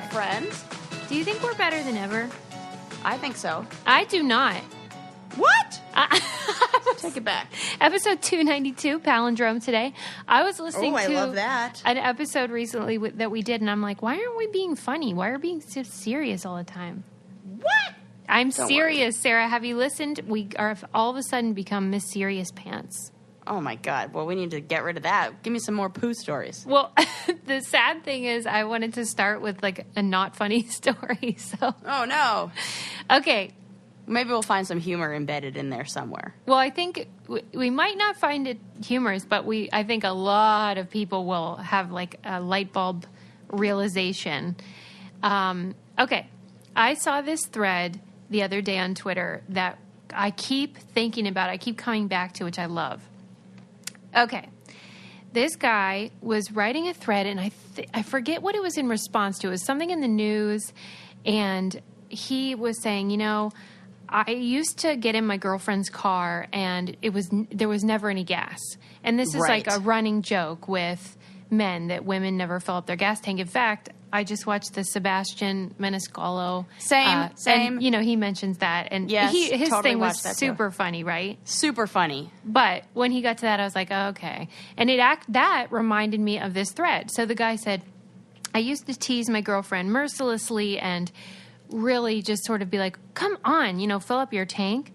our friends. Do you think we're better than ever? I think so. I do not. What? Take it back. Episode 292, Palindrome today. I was listening I to love that. an episode recently that we did, and I'm like, why aren't we being funny? Why are we being so serious all the time? What? I'm Don't serious, Sarah. Have you listened? We are all of a sudden become Miss Serious Pants. Oh, my God. Well, we need to get rid of that. Give me some more poo stories. Well, the sad thing is I wanted to start with, like, a not funny story, so. Oh, no. Okay. Maybe we'll find some humor embedded in there somewhere. Well, I think we might not find it humorous, but I think a lot of people will have, like, a light bulb realization. Okay. I saw this thread the other day on Twitter that I keep thinking about. I keep coming back to, which I love. Okay. This guy was writing a thread, and I forget what it was in response to. It was something in the news, and he was saying, you know, I used to get in my girlfriend's car, and there was never any gas. And this is Right. like a running joke with men that women never fill up their gas tank. In fact, I just watched the Sebastian Maniscalco. Same. And, you know, he mentions that. And Yes, his totally thing was watched that too. super funny, right? Super funny. But when he got to that, I was like, oh, okay. And that reminded me of this thread. So the guy said, I used to tease my girlfriend mercilessly and really just sort of be like, come on, you know, fill up your tank.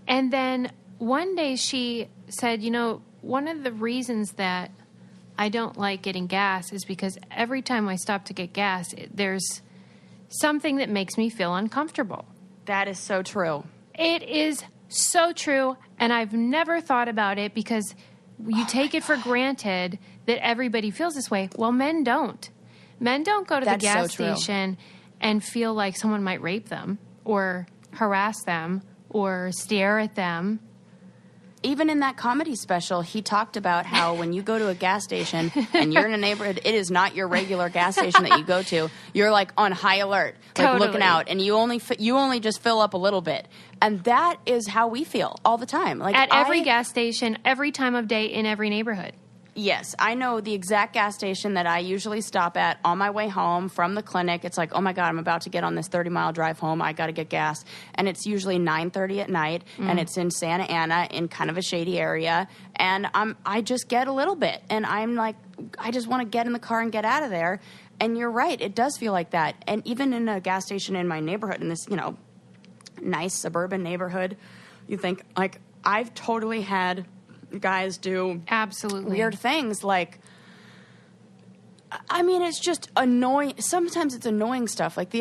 And then one day she said, you know, one of the reasons that I don't like getting gas is because every time I stop to get gas, there's something that makes me feel uncomfortable. That is so true. It is so true, and I've never thought about it because you take it for granted that everybody feels this way. Well, men don't. Men don't go to the gas station and feel like someone might rape them or harass them or stare at them. Even in that comedy special, he talked about how when you go to a gas station and you're in a neighborhood, it is not your regular gas station that you go to. You're like on high alert, like Totally. looking out, and you only just fill up a little bit. And that is how we feel all the time. Like At every gas station, every time of day, in every neighborhood. Yes, I know the exact gas station that I usually stop at on my way home from the clinic. It's like, oh my God, I'm about to get on this 30-mile drive home. I got to get gas. And it's usually 9:30 at night, and it's in Santa Ana in kind of a shady area. And I just get a little bit, and I'm like, I just want to get in the car and get out of there. And you're right, it does feel like that. And even in a gas station in my neighborhood, in this, you know, nice suburban neighborhood, you think, like, I've totally had guys do Absolutely weird things, like, I mean, it's just annoying. Sometimes it's annoying stuff. Like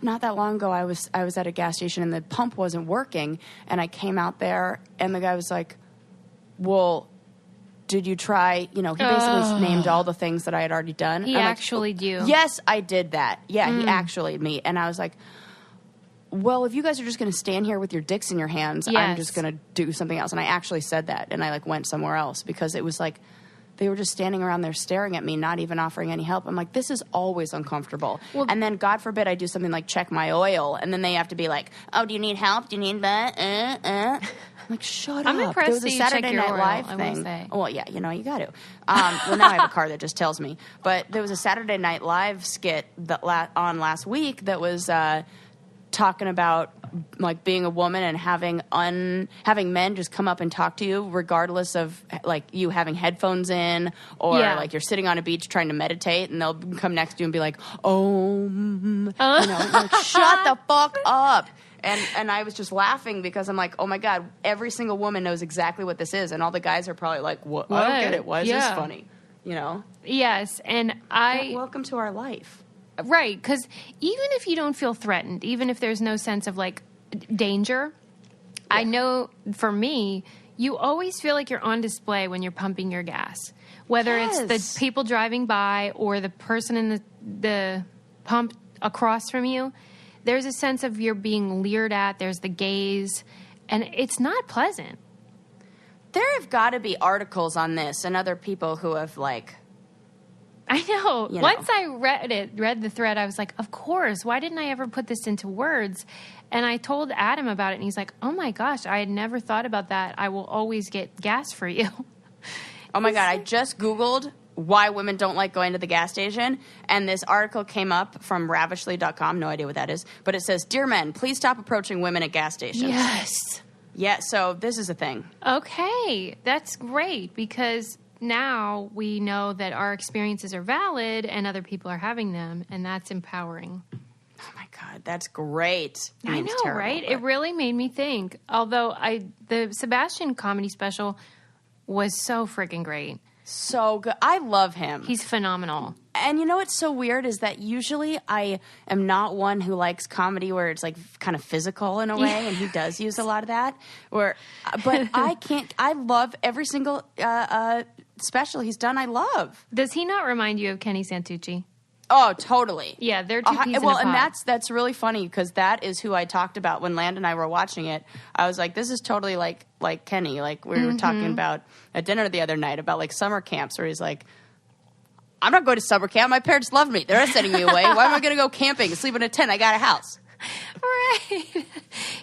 not that long ago, I was at a gas station and the pump wasn't working, and I came out there and the guy was like, well, did you try, you know, he basically named all the things that I had already done. He actually do. Yes, I did that. Yeah, he actually me. And I was like, well, if you guys are just going to stand here with your dicks in your hands, I'm Yes. just going to do something else. And I actually said that, and I like went somewhere else because it was like they were just standing around there staring at me, not even offering any help. I'm like, this is always uncomfortable. Well, and then, God forbid, I do something like check my oil, and then they have to be like, oh, do you need help? Do you need that? I'm like, shut up. I'm impressed There was a that you check Saturday your Night oil, Live I will thing. say. Well, yeah, you know, you got to. Well, now I have a car that just tells me. But there was a Saturday Night Live skit that on last week that was talking about like being a woman and having men just come up and talk to you regardless of like you having headphones in or like you're sitting on a beach trying to meditate, and they'll come next to you and be like, oh, you know, like, shut the fuck up. And I was just laughing because I'm like, oh my God, every single woman knows exactly what this is, and all the guys are probably like, what? I don't get it. Why is this funny? You know? Yes, and welcome to our life. Right, because even if you don't feel threatened, even if there's no sense of, like, danger, I know for me, you always feel like you're on display when you're pumping your gas. Whether it's the people driving by or the person in the pump across from you, there's a sense of you're being leered at, there's the gaze, and it's not pleasant. There have got to be articles on this and other people who have, like... I know. You know. Once I read the thread, I was like, of course, why didn't I ever put this into words? And I told Adam about it, and he's like, oh my gosh, I had never thought about that. I will always get gas for you. Oh my God, I just Googled why women don't like going to the gas station. And this article came up from ravishly.com. No idea what that is. But it says, "Dear men, please stop approaching women at gas stations." Yes. Yeah, so this is a thing. Okay, that's great because now we know that our experiences are valid and other people are having them, and that's empowering. Oh my God, that's great. I know, terrible, right? But it really made me think. Although the Sebastian comedy special was so freaking great. So good. I love him. He's phenomenal. And you know what's so weird is that usually I am not one who likes comedy where it's like kind of physical in a way, and he does use a lot of that. But I can't. I love every single special he's done. I love. Does he not remind you of Kenny Santucci? Oh, totally. Yeah, they're two peas in a pod. And that's really funny because that is who I talked about when Land and I were watching it. I was like, this is totally like Kenny. Like we were talking about at dinner the other night about like summer camps where he's like, I'm not going to summer camp. My parents love me. They're not sending me away. Why am I going to go camping and sleep in a tent? I got a house. Right.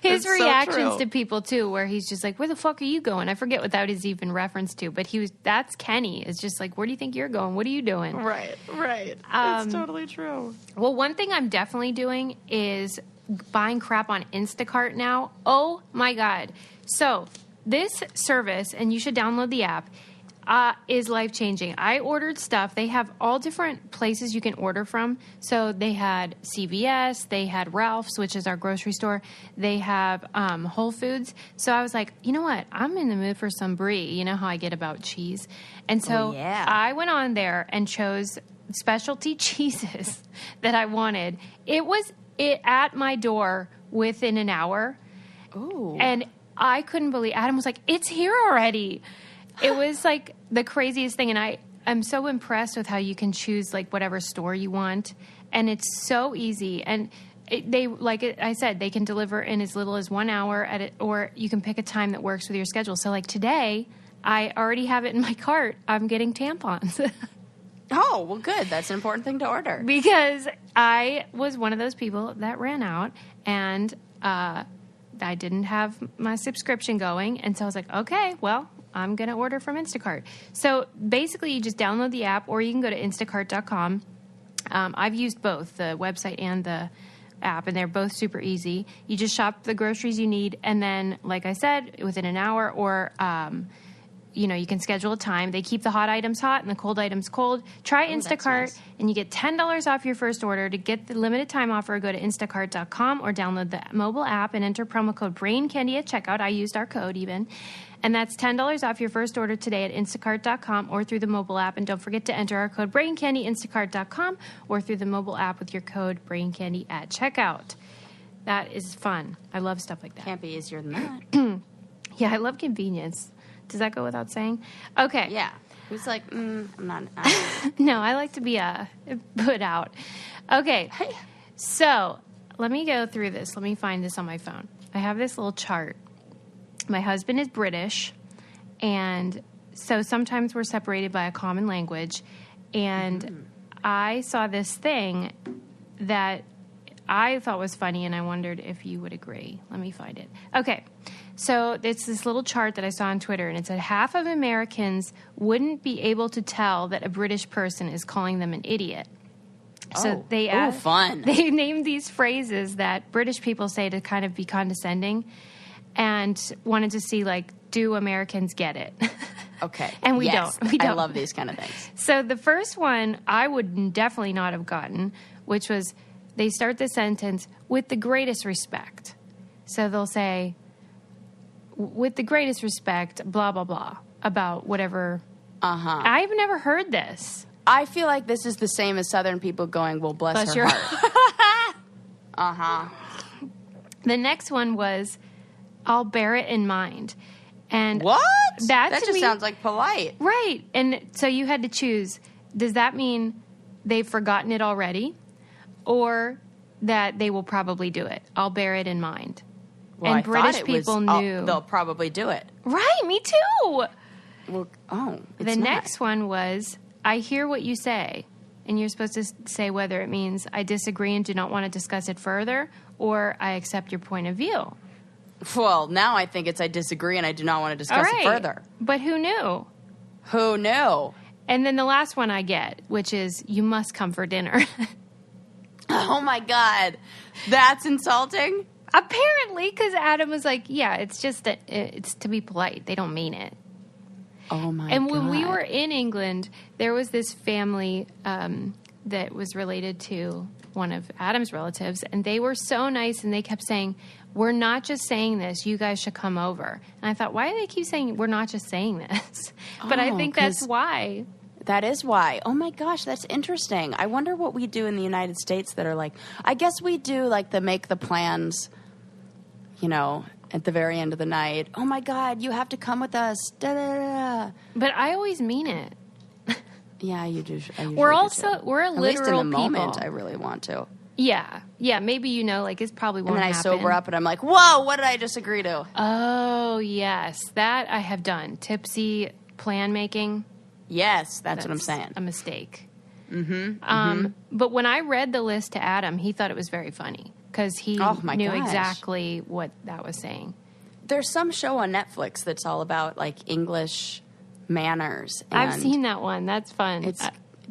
His reactions to people too, where he's just like, where the fuck are you going? I forget what that is even reference to, but that's Kenny. It's just like, where do you think you're going? What are you doing? Right. It's totally true. Well, one thing I'm definitely doing is buying crap on Instacart now. Oh my God. So this service, and you should download the app, is life-changing. I ordered stuff. They have all different places you can order from. So they had CVS, they had Ralph's, which is our grocery store. They have Whole Foods. So I was like, you know what? I'm in the mood for some brie. You know how I get about cheese. And so I went on there and chose specialty cheeses that I wanted. It was at my door within an hour. Ooh. And I couldn't believe Adam was like, it's here already. It was like the craziest thing, and I'm so impressed with how you can choose like whatever store you want, and it's so easy. And they, like I said, they can deliver in as little as 1 hour or you can pick a time that works with your schedule. So like today, I already have it in my cart. I'm getting tampons. Oh, well, good. That's an important thing to order. Because I was one of those people that ran out, and I didn't have my subscription going, and so I was like, okay, well, I'm going to order from Instacart. So basically, you just download the app, or you can go to instacart.com. I've used both, the website and the app, and they're both super easy. You just shop the groceries you need, and then, like I said, within an hour, or you can schedule a time. They keep the hot items hot and the cold items cold. Try Instacart, nice. And you get $10 off your first order. To get the limited time offer, go to instacart.com or download the mobile app and enter promo code BRAINCANDY at checkout. I used our code even. And that's $10 off your first order today at instacart.com or through the mobile app. And don't forget to enter our code BRAINCANDY, instacart.com, or through the mobile app with your code BRAINCANDY at checkout. That is fun. I love stuff like that. Can't be easier than that. Yeah, I love convenience. Does that go without saying? Okay. Yeah. Who's like, I'm not. No, I like to be put out. Okay. So let me go through this. Let me find this on my phone. I have this little chart. My husband is British, and so sometimes we're separated by a common language. And I saw this thing that I thought was funny, and I wondered if you would agree. Let me find it. Okay. So it's this little chart that I saw on Twitter, and it said half of Americans wouldn't be able to tell that a British person is calling them an idiot. So fun. They named these phrases that British people say to kind of be condescending, and wanted to see, like, do Americans get it? Okay. And we don't. I love these kind of things. So the first one I would definitely not have gotten, which was they start the sentence with the greatest respect. So they'll say, with the greatest respect, blah, blah, blah, about whatever. Uh-huh. I've never heard this. I feel like this is the same as Southern people going, well, bless her heart. Uh-huh. The next one was, I'll bear it in mind. And what? That just sounds like polite. Right. And so you had to choose, does that mean they've forgotten it already? Or that they will probably do it? I'll bear it in mind. Well, and British people knew. They'll probably do it. Right, me too. Well, the next one was, I hear what you say. And you're supposed to say whether it means I disagree and do not want to discuss it further, or I accept your point of view. Well, now I think it's I disagree and I do not want to discuss it further. But who knew? Who knew? And then the last one I get, which is, you must come for dinner. Oh, my God. That's insulting? Apparently, because Adam was like, yeah, it's just, it's to be polite. They don't mean it. Oh, my God. And when we were in England, there was this family that was related to one of Adam's relatives, and they were so nice, and they kept saying, we're not just saying this, you guys should come over. And I thought, why do they keep saying we're not just saying this? But I think that's why. That is why. Oh, my gosh, that's interesting. I wonder what we do in the United States that are like, I guess we do like the make the plans, you know, at the very end of the night. Oh, my God, you have to come with us. Da, da, da, da. But I always mean it. Yeah, you do. We're also, we're a at least literal in the people. moment, I really want to. Yeah. Yeah, maybe, you know, like, it's probably won't And then I happen. sober up and I'm like, whoa, what did I just agree to? Oh, yes. That I have done. Tipsy plan making. Yes, that's what I'm saying. A mistake. But when I read the list to Adam, he thought it was very funny because he knew exactly what that was saying. There's some show on Netflix that's all about like English manners. And I've seen that one. That's fun. It's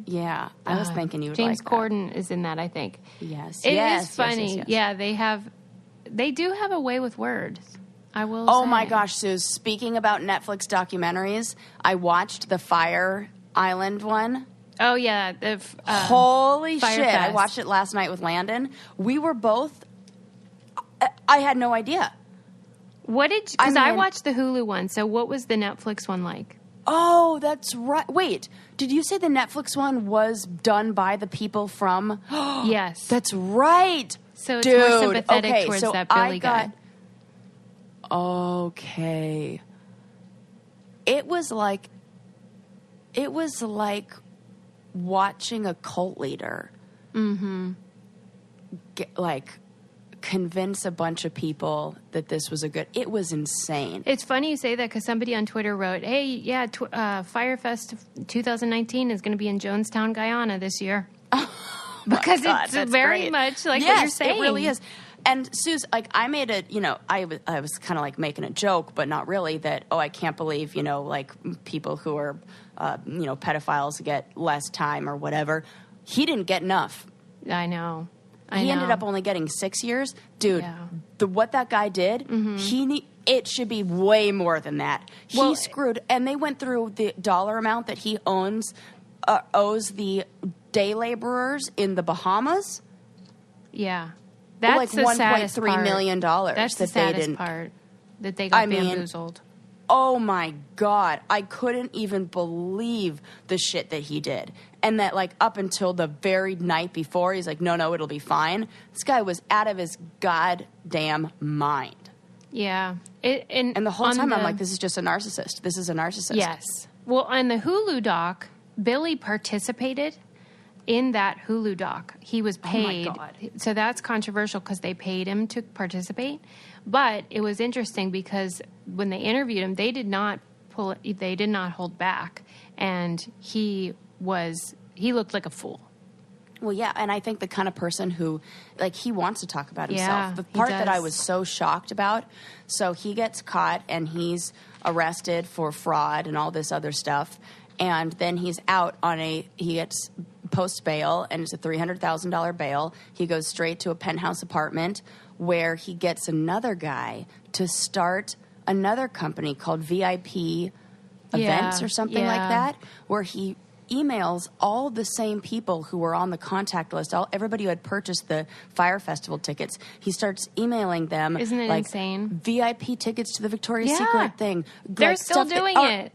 yeah. I was thinking you would James like Corden is in that, I think. Yes, It yes, is funny. yes. Yeah, they do have a way with words. I will. Oh say. my gosh, Sue! Speaking about Netflix documentaries, I watched the Fyre Island one. Oh yeah, Holy Fyre shit! I Fest. watched it last night with Landon. We were both. I had no idea. What did? Because I mean- watched the Hulu one. So what was the Netflix one like? Oh, that's right. Wait, did you say the Netflix one was done by the people from? Yes. That's right. So it's Dude, more sympathetic okay, towards so that Billy I got, guy. Okay. It was like watching a cult leader. Convince a bunch of people that this was it was insane. It's funny you say that because somebody on Twitter wrote, "Hey, yeah, Fyre Fest 2019 is going to be in Jonestown, Guyana this year." Because God, it's that's very great. much like Yes, what you're saying. it really is. And Suze, like I made it, I was kind of like making a joke, but not really that, I can't believe, like people who are, pedophiles get less time or whatever. He didn't get enough. I know. He ended up only getting 6 years. Dude, Yeah. what that guy did, it should be way more than that. He screwed, and they went through the dollar amount that he owes the day laborers in the Bahamas. Yeah. That's like the saddest $1.3 million That's the that they saddest didn't. part. That they got mean, bamboozled. Oh my God. I couldn't even believe the shit that he did. And that like up until the very night before, he's like, no, it'll be fine. This guy was out of his goddamn mind. Yeah. And the whole time I'm like, this is just a narcissist. This is a narcissist. Yes. Well, on the Hulu doc, Billy participated in that Hulu doc. He was paid. Oh my God. So that's controversial because they paid him to participate. But it was interesting because when they interviewed him, they did not hold back. And he looked like a fool. Well, yeah, and I think the kind of person who, like, he wants to talk about himself. Yeah, The he part that I does. was so shocked about, so he gets caught and he's arrested for fraud and all this other stuff, and then he's out he gets post bail, and it's a $300,000 bail. He goes straight to a penthouse apartment where he gets another guy to start another company called VIP Events or something like that, where he emails all the same people who were on the contact list, everybody who had purchased the Fyre Festival tickets. He starts emailing them. Isn't it like, insane? VIP tickets to the Victoria's Yeah. Secret thing. They're like, still stuff that doing it.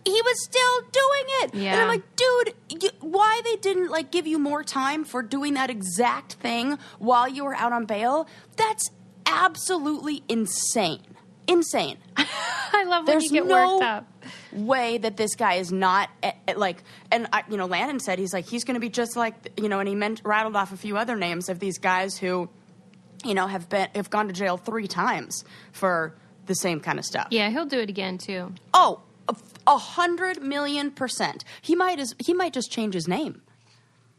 He was still doing it. Yeah. And I'm like, dude, why they didn't like give you more time for doing that exact thing while you were out on bail? That's absolutely insane. Insane. I love when There's you get no worked up. way that this guy is not like, and Landon said he's going to be just like, and he rattled off a few other names of these guys who, have gone to jail 3 times for the same kind of stuff. Yeah, he'll do it again too. Oh, 100,000,000%. He might just change his name.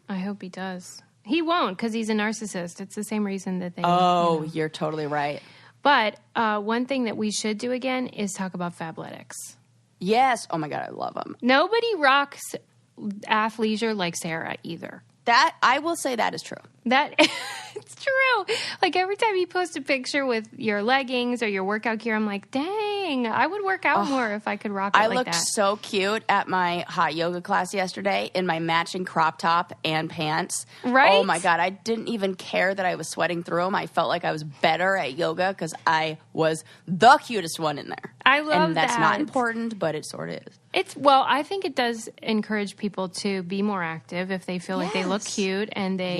I hope he does. He won't because he's a narcissist. It's the same reason that they. Oh, you're totally right. But one thing that we should do again is talk about Fabletics. Yes. Oh my God, I love them. Nobody rocks athleisure like Sarah either. That, I will say that is true. That it's true. Like every time you post a picture with your leggings or your workout gear, I'm like, dang, I would work out more if I could rock it I like looked that. so cute at my hot yoga class yesterday in my matching crop top and pants. Right? Oh my God, I didn't even care that I was sweating through them. I felt like I was better at yoga because I was the cutest one in there. I love that. And that's not important, but it sort of is. Well, I think it does encourage people to be more active if they feel like they look cute and they,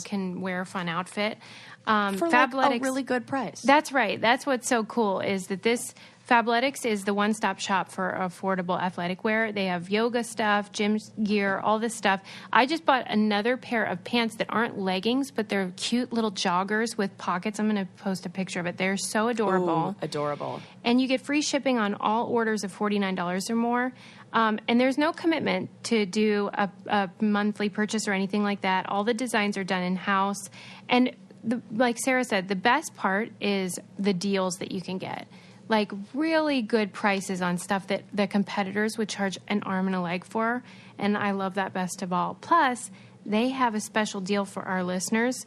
can wear a fun outfit. For like a really good price. That's right. That's what's so cool is that this Fabletics is the one-stop shop for affordable athletic wear. They have yoga stuff, gym gear, all this stuff. I just bought another pair of pants that aren't leggings, but they're cute little joggers with pockets. I'm going to post a picture of it. They're so adorable. Ooh, adorable. And you get free shipping on all orders of $49 or more. And there's no commitment to do a monthly purchase or anything like that. All the designs are done in-house. And like Sarah said, the best part is the deals that you can get. Like really good prices on stuff that the competitors would charge an arm and a leg for. And I love that best of all. Plus, they have a special deal for our listeners.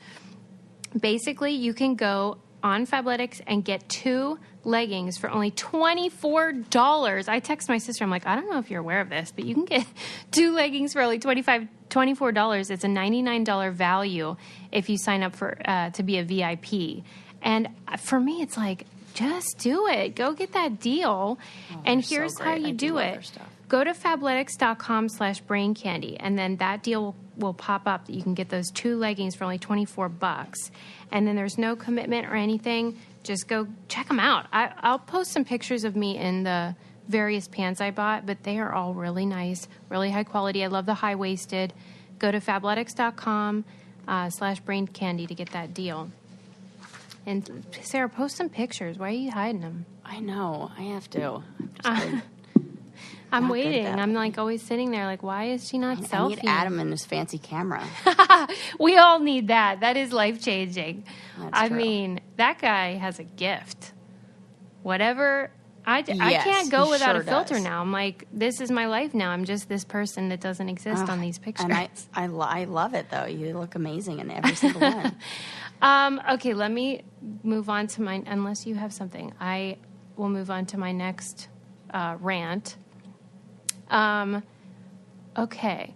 Basically, you can go on Fabletics and get 2 leggings for only $24. I text my sister. I'm like, I don't know if you're aware of this, but you can get 2 leggings for only $24. It's a $99 value if you sign up for to be a VIP. And for me, it's like, just do it. Go get that deal. And here's how you do it. Go to fabletics.com/braincandy, and then that deal will pop up that you can get those 2 leggings for only $24. And then there's no commitment or anything. Just go check them out. I'll post some pictures of me in the various pants I bought, but they are all really nice, really high quality. I love the high-waisted. Go to fabletics.com/braincandy to get that deal. And Sarah, post some pictures. Why are you hiding them? I know. I have to. I'm waiting. I'm like always sitting there like, why is she not selfie? I need Adam and his fancy camera. We all need that. That is life-changing. That's true. Mean, that guy has a gift. Whatever. I can't go without a filter now. I'm like, this is my life now. I'm just this person that doesn't exist on these pictures. And I love it, though. You look amazing in every single one. Okay, let me move on to my... Unless you have something. I will move on to my next rant. Okay,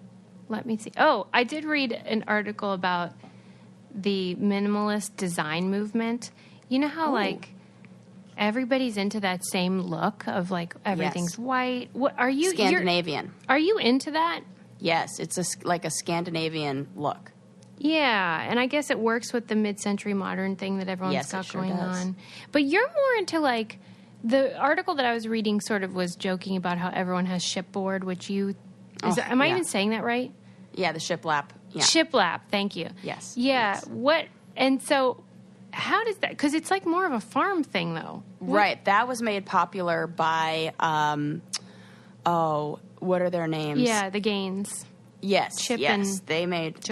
let me see. Oh, I did read an article about the minimalist design movement. You know how, like, everybody's into that same look of, like, everything's white? What are you... Scandinavian. Are you into that? Yes, it's like a Scandinavian look. Yeah, and I guess it works with the mid-century modern thing that everyone's got going on. But you're more into, like... The article that I was reading sort of was joking about how everyone has shipboard, which you... Am I even saying that right? Yeah, the shiplap. Yeah. Shiplap, thank you. Yes. Yeah, yes. What... And so, how does that... Because it's like more of a farm thing, though. Right. That was made popular by... what are their names? Yeah, the Gaines. Yes. Chip yes. and They made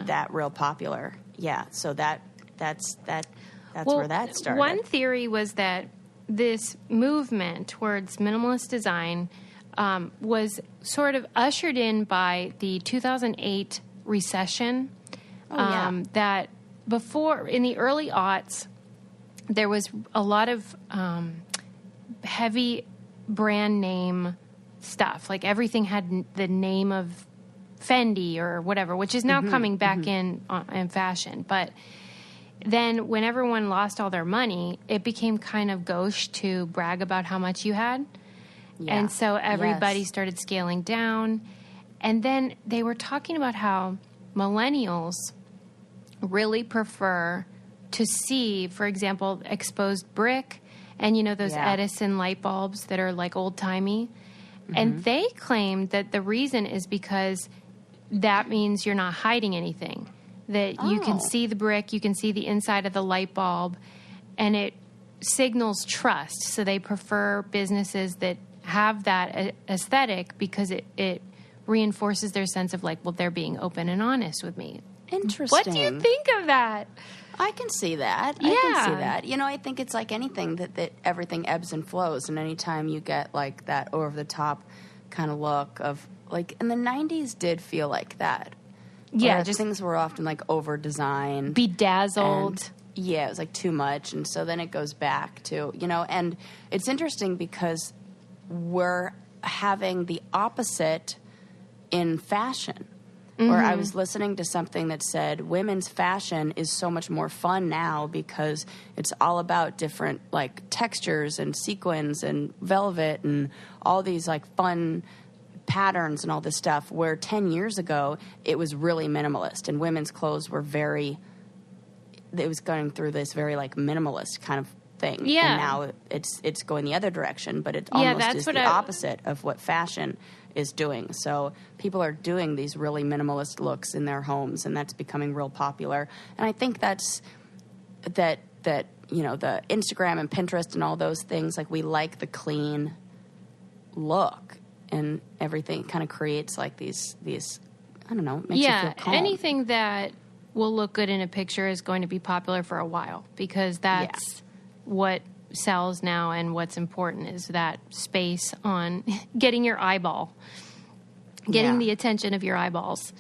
that real popular. Yeah, so that's where that started. One theory was that this movement towards minimalist design was sort of ushered in by the 2008 recession. That before, in the early aughts, there was a lot of heavy brand name stuff. Like everything had the name of Fendi or whatever, which is now coming back in fashion. But then when everyone lost all their money, it became kind of gauche to brag about how much you had. Yeah. And so everybody started scaling down. And then they were talking about how millennials really prefer to see, for example, exposed brick and, you know, those Edison light bulbs that are like old-timey. And they claimed that the reason is because that means you're not hiding anything. That you can see the brick, you can see the inside of the light bulb, and it signals trust. So they prefer businesses that have that aesthetic because it reinforces their sense of like, well, they're being open and honest with me. Interesting. What do you think of that? I can see that. I can see that. You know, I think it's like anything that everything ebbs and flows, and anytime you get like that over the top kind of look of like, in the 90s did feel like that. Yeah, just things were often like over designed, bedazzled. Yeah, it was like too much, and so then it goes back to, you know, and it's interesting because we're having the opposite in fashion. Or I was listening to something that said women's fashion is so much more fun now because it's all about different like textures and sequins and velvet and all these like fun patterns and all this stuff, where 10 years ago it was really minimalist and women's clothes were it was going through this very like minimalist kind of thing. Yeah. And now it's going the other direction, but it almost is the opposite of what fashion is doing. So people are doing these really minimalist looks in their homes, and that's becoming real popular. And I think that's that you know, the Instagram and Pinterest and all those things, like we like the clean look, and everything kind of creates like these I don't know, makes you feel calm. Anything that will look good in a picture is going to be popular for a while, because that's what sells now, and what's important is that space on getting your eyeball, getting the attention of your eyeballs.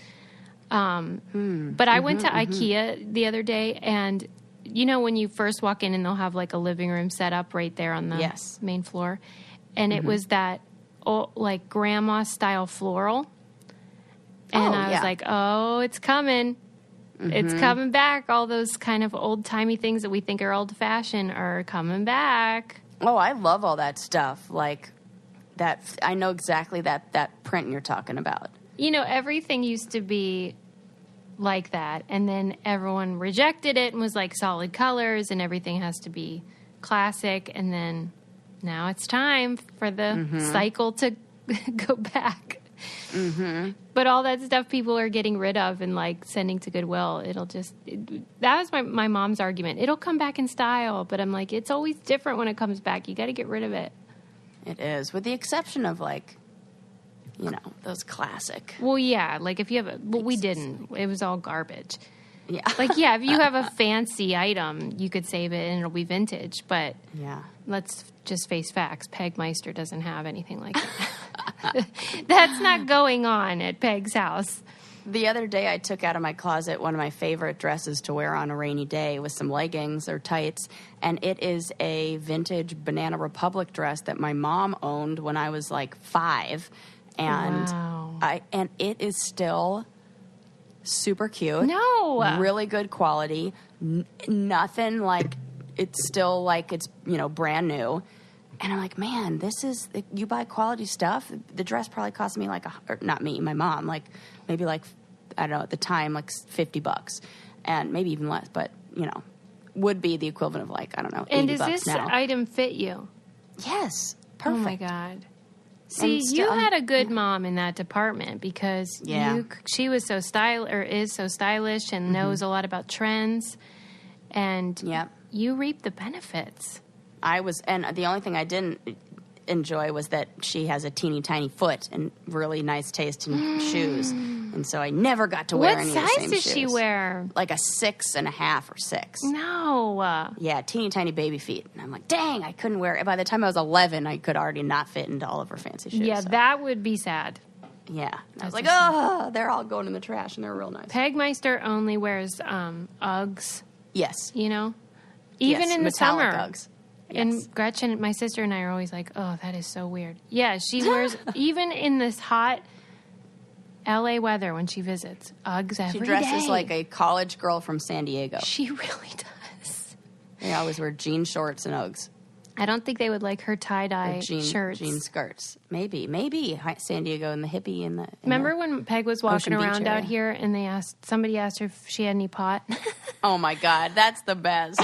But I went to IKEA the other day, and you know when you first walk in and they'll have like a living room set up right there on the main floor, and it was that like grandma style floral, and I was like, oh, it's coming. It's coming back. All those kind of old-timey things that we think are old-fashioned are coming back. Oh, I love all that stuff. Like that, I know exactly that print you're talking about. You know, everything used to be like that, and then everyone rejected it and was like solid colors, and everything has to be classic, and then now it's time for the cycle to go back. But all that stuff people are getting rid of and like sending to Goodwill, that was my mom's argument. It'll come back in style, but I'm like, it's always different when it comes back. You got to get rid of it. It is, with the exception of like, you know, those classic. Well, yeah, like if you have we didn't. It was all garbage. Yeah. Like, yeah, if you have a fancy item, you could save it and it'll be vintage. But let's just face facts. Pegmeister doesn't have anything like that. That's not going on at Peg's house. The other day I took out of my closet one of my favorite dresses to wear on a rainy day with some leggings or tights, and it is a vintage Banana Republic dress that my mom owned when I was like 5, and and it is still super cute. No. Really good quality. Nothing like, it's still like it's, you know, brand new. And I'm like, man, you buy quality stuff. The dress probably cost me like, or not me, my mom, like maybe like, I don't know, at the time, like $50, and maybe even less, but, you know, would be the equivalent of like, I don't know, $80 now. And does this item fit you? Yes. Perfect. Oh my God. See, you had a good mom in that department, because she was so is so stylish and knows a lot about trends, and you reap the benefits. And the only thing I didn't enjoy was that she has a teeny tiny foot and really nice taste in shoes, and so I never got to wear any of the same shoes. What size did she wear? Like a 6.5 or 6. No. Yeah, teeny tiny baby feet. And I'm like, dang, I couldn't wear it. By the time I was 11, I could already not fit into all of her fancy shoes. Yeah, that would be sad. Yeah. I was like, oh, they're all going in the trash, and they're real nice. Pegmeister only wears Uggs. Yes. You know? Even in the summer. Uggs. Yes. And Gretchen, my sister, and I are always like, oh, that is so weird. Yeah, she wears, even in this hot LA weather when she visits, Uggs every day. She dresses like a college girl from San Diego. She really does. They always wear jean shorts and Uggs. I don't think they would like her tie-dye shirts. Jean skirts. Maybe. San Diego and the hippie and the... Remember when Peg was walking around out here and somebody asked her if she had any pot? Oh my God, that's the best.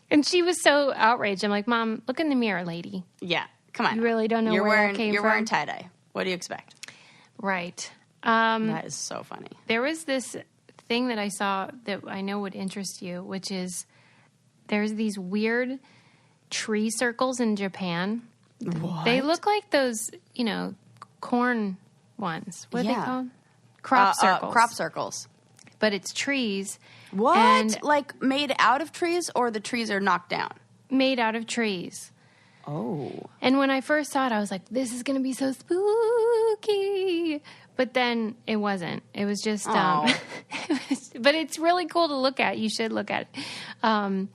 And she was so outraged. I'm like, Mom, look in the mirror, lady. Yeah, come on. You really don't know where that came from? You're wearing tie-dye. What do you expect? Right. That is so funny. There was this thing that I saw that I know would interest you, which is there's these weird tree circles in Japan. What? They look like those, you know, corn ones. What are they called? Crop circles. Crop circles. But it's trees. What? And Like made out of trees, or the trees are knocked down? made out of trees. Oh. And when I first saw it, I was like, this is going to be so spooky. But then it wasn't. It was just, but it's really cool to look at. You should look at it.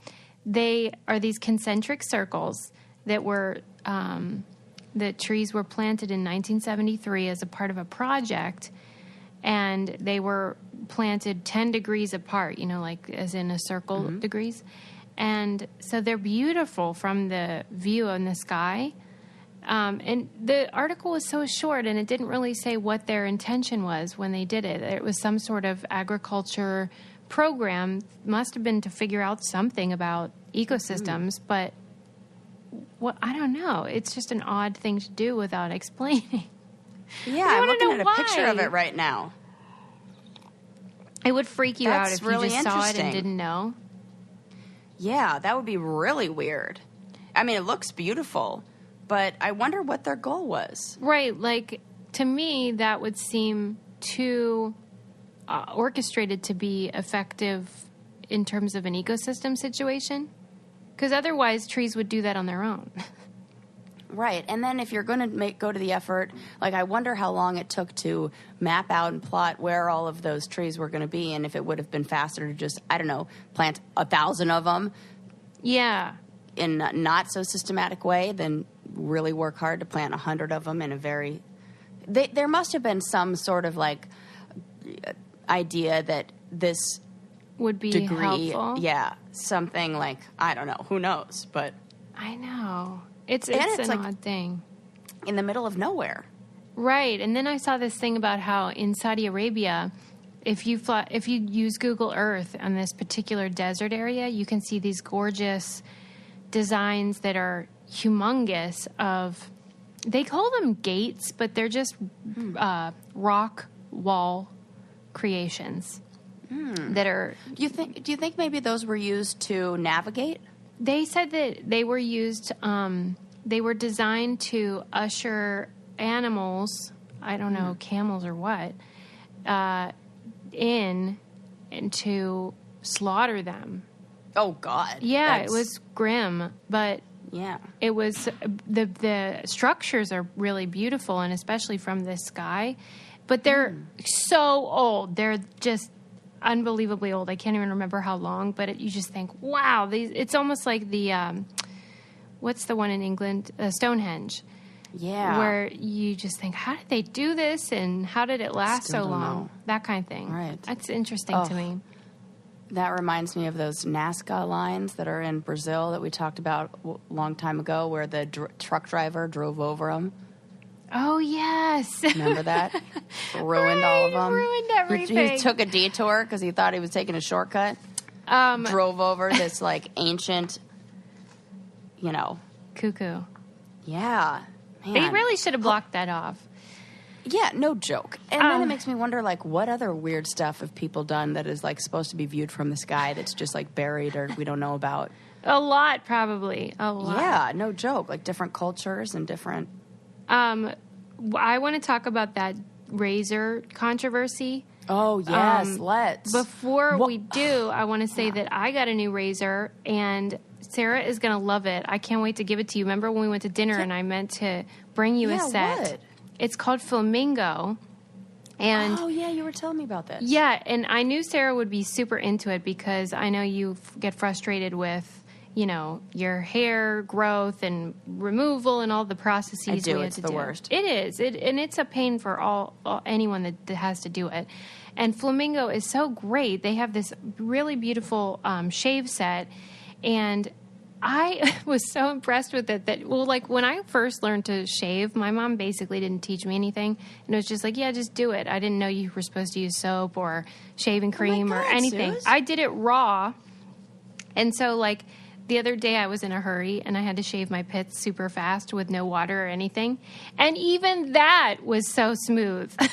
They are these concentric circles that were, the trees were planted in 1973 as a part of a project. And they were planted 10 degrees apart, like as in a circle degrees. And so they're beautiful from the view in the sky. And the article was so short, and it didn't really say what their intention was when they did it. It was some sort of agriculture program. Must have been to figure out something about ecosystems, but I don't know. It's just an odd thing to do without explaining. Yeah, I'm looking at a picture of it right now. It would freak you out if really you just saw it and didn't know. Yeah, that would be really weird. I mean, it looks beautiful, but I wonder what their goal was. Right. Like, to me, that would seem too orchestrated to be effective in terms of an ecosystem situation. Because otherwise, trees would do that on their own. Right. And then if you're going to go to the effort, like I wonder how long it took to map out and plot where all of those trees were going to be, and if it would have been faster to just, I don't know, plant 1,000 of them. Yeah. In a not so systematic way than really work hard to plant 100 of them in a very... There must have been some sort of like idea that this would be degree, helpful. Yeah, something like, I don't know, who knows, but... I know. It's an like odd thing. In the middle of nowhere. Right. And then I saw this thing about how in Saudi Arabia, if you use Google Earth on this particular desert area, you can see these gorgeous designs that are humongous they call them gates, but they're just rock wall creations that are... Do you think maybe those were used to navigate? They said that they were used, they were designed to usher animals, I don't know, camels or what, in and to slaughter them. Oh, God. Yeah, it was grim, but yeah, it was, the structures are really beautiful, and especially from the sky, but they're so old. They're just unbelievably old. I can't even remember how long, but you just think, wow, it's almost like the, what's the one in England? Stonehenge. Yeah. Where you just think, how did they do this, and how did it last so long? Know. That kind of thing. Right. That's interesting to me. That reminds me of those Nazca lines that are in Brazil that we talked about a long time ago, where the truck driver drove over them. Oh, yes. Remember that? Ruined all of them. Ruined everything. He took a detour because he thought he was taking a shortcut. Drove over this, like, ancient, Cuckoo. Yeah. Man. They really should have blocked that off. Yeah, no joke. And then it makes me wonder, like, what other weird stuff have people done that is, like, supposed to be viewed from the sky that's just, like, buried or we don't know about? A lot, probably. A lot. Yeah, no joke. Like, different cultures and different... I want to talk about that razor controversy. Oh, yes, let's. Before we do, I want to say that I got a new razor, and Sarah is going to love it. I can't wait to give it to you. Remember when we went to dinner and I meant to bring you a set? What? It's called Flamingo. And oh, yeah, you were telling me about this. Yeah, and I knew Sarah would be super into it because I know you get frustrated with, your hair growth and removal and all the processes. I do. We It's have to the do. worst. It is. And it's a pain for anyone that has to do it. And Flamingo is so great. They have this really beautiful shave set. And I was so impressed with it like when I first learned to shave, my mom basically didn't teach me anything. And it was just like, yeah, just do it. I didn't know you were supposed to use soap or shaving cream or anything. Suze. I did it raw. And so, like, the other day I was in a hurry and I had to shave my pits super fast with no water or anything. And even that was so smooth. I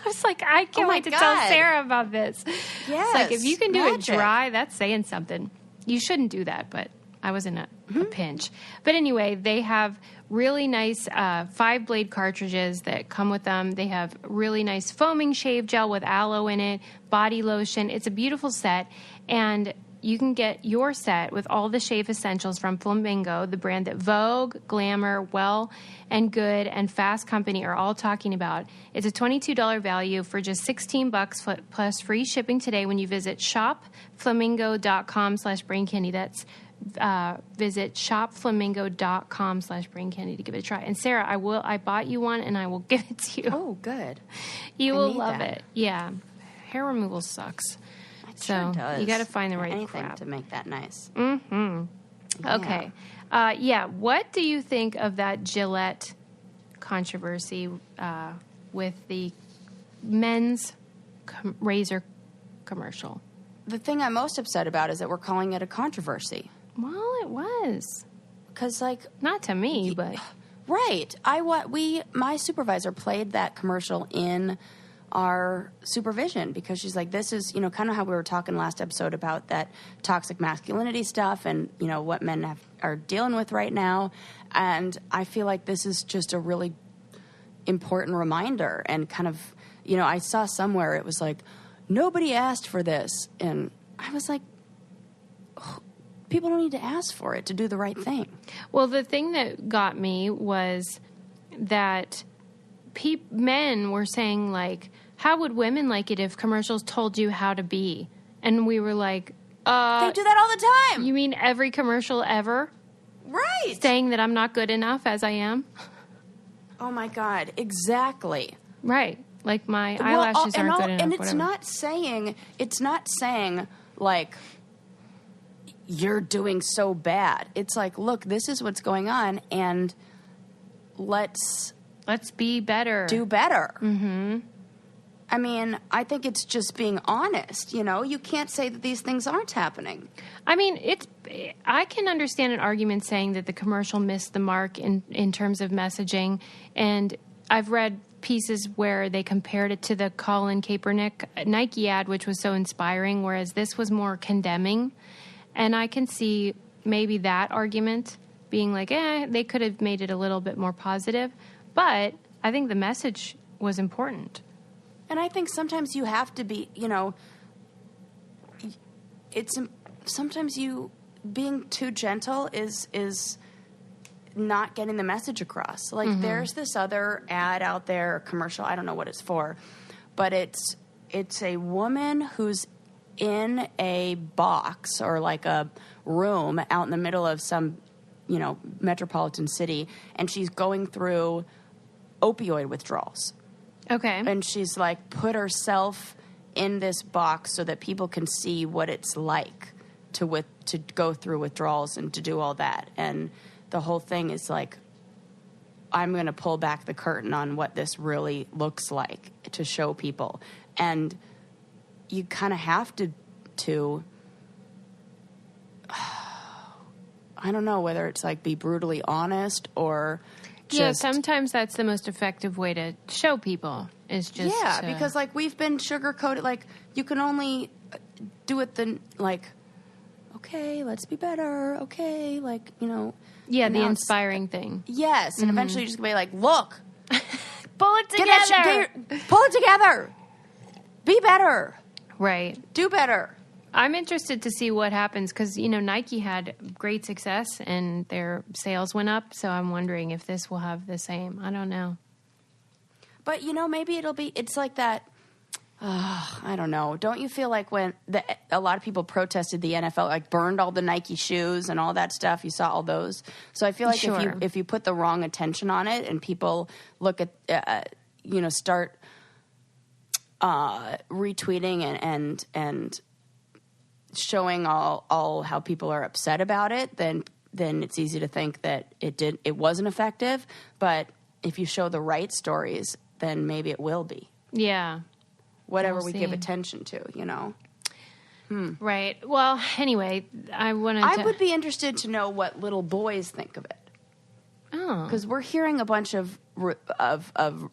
was like, I can't wait to tell Sarah about this. Yes. It's like, if you can do magic. it dry, that's saying something. You shouldn't do that, but I was in a pinch. But anyway, they have really nice 5-blade cartridges that come with them. They have really nice foaming shave gel with aloe in it, body lotion. It's a beautiful set, and you can get your set with all the shave essentials from Flamingo, the brand that Vogue, Glamour, Well and Good, and Fast Company are all talking about. It's a $22 value for just $16 plus free shipping today when you visit shopflamingo.com/braincandy. That's visit shopflamingo.com/braincandy to give it a try. And Sarah, I bought you one, and I will give it to you. Oh, good. You will love it. Yeah. Hair removal sucks. Sure does. You got to find the right anything crap to make that nice. Mm-hmm. Yeah. Okay. What do you think of that Gillette controversy with the men's razor commercial? The thing I'm most upset about is that we're calling it a controversy. Well, it was. Because, like... Not to me, but... Right. My supervisor played that commercial in our supervision because she's like, this is, kind of how we were talking last episode about that toxic masculinity stuff and, what men are dealing with right now. And I feel like this is just a really important reminder and kind of, I saw somewhere it was like, nobody asked for this. And I was like, people don't need to ask for it to do the right thing. Well, the thing that got me was that men were saying, like, how would women like it if commercials told you how to be? And we were like, they do that all the time. You mean every commercial ever? Right. Saying that I'm not good enough as I am? Oh, my God. Exactly. Right. Like my eyelashes aren't good enough. And it's whatever. not saying, like, you're doing so bad. It's like, look, this is what's going on, and let's be better. Do better. Mm-hmm. I mean, I think it's just being honest, You can't say that these things aren't happening. I mean, I can understand an argument saying that the commercial missed the mark in terms of messaging, and I've read pieces where they compared it to the Colin Kaepernick Nike ad, which was so inspiring, whereas this was more condemning. And I can see maybe that argument being like, they could have made it a little bit more positive. But I think the message was important. And I think sometimes you have to be, sometimes being too gentle is not getting the message across. Like, there's this other ad out there, commercial, I don't know what it's for, but it's a woman who's in a box or like a room out in the middle of some, metropolitan city, and she's going through opioid withdrawals. Okay. And she's like put herself in this box so that people can see what it's like to go through withdrawals and to do all that. And the whole thing is like, I'm going to pull back the curtain on what this really looks like to show people. And you kind of have to I don't know whether it's like be brutally honest or just... sometimes that's the most effective way to show people is just... Yeah, because like we've been sugar-coated, like you can only do it okay, let's be better, okay, like, Yeah, the inspiring thing. Yes, and eventually you're just going to be like, look. Pull it together. Pull it together. Be better. Right. Do better. I'm interested to see what happens because, Nike had great success and their sales went up. So I'm wondering if this will have the same. I don't know. But, maybe it's like that. I don't know. Don't you feel like when a lot of people protested the NFL, like burned all the Nike shoes and all that stuff? You saw all those. So I feel like if you put the wrong attention on it and people look at, start retweeting and showing all how people are upset about it, then it's easy to think that it wasn't effective. But if you show the right stories, then maybe it will be. Yeah. Whatever we give attention to, Right. Well, anyway, I would be interested to know what little boys think of it. Oh. Because we're hearing a bunch of